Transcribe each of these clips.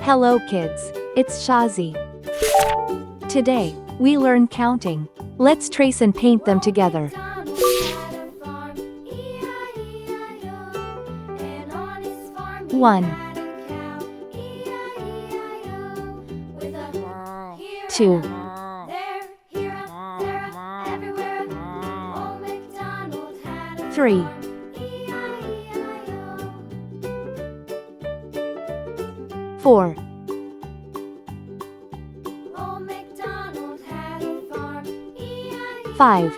Hello kids, it's Shazi. Today, we learn counting. Let's trace and paint them together. 1 2 3 4 5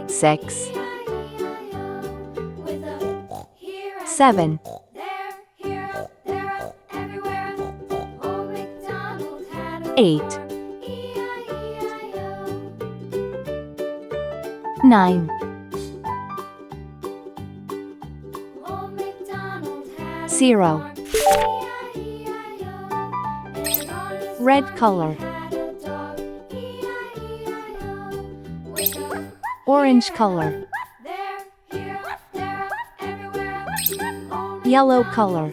6 7 8 9 0 Red color. Orange color. Yellow color.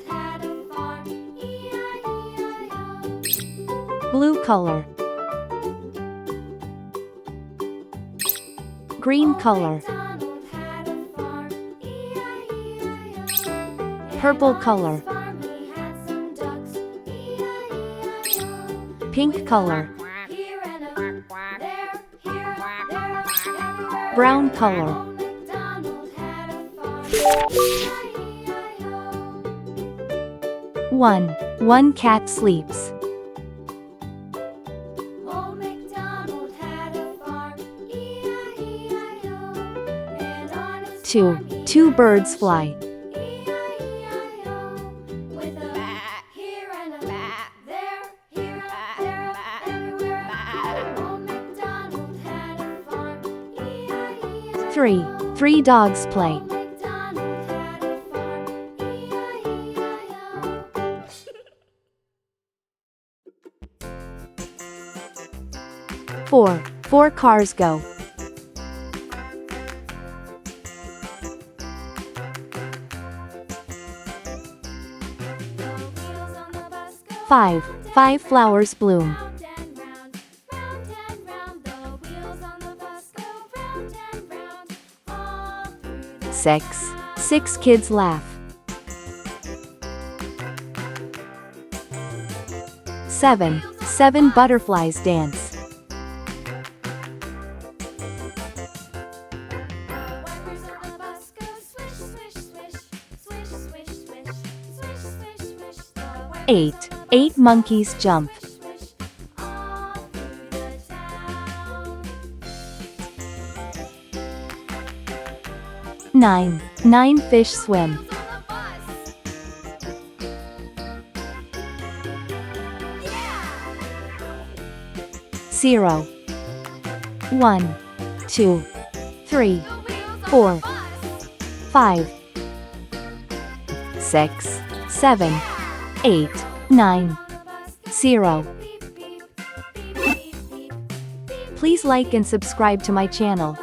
Blue color. Green color. Purple color. Pink color. Brown color. One cat sleeps. 2 birds fly. 3 dogs play. 4 cars go. 5 flowers bloom. 6 kids laugh. 7 butterflies dance. 8 monkeys jump. 9 fish swim. 0 1 2 3 4 5 6 7 8 9 0. Please like and subscribe to my channel.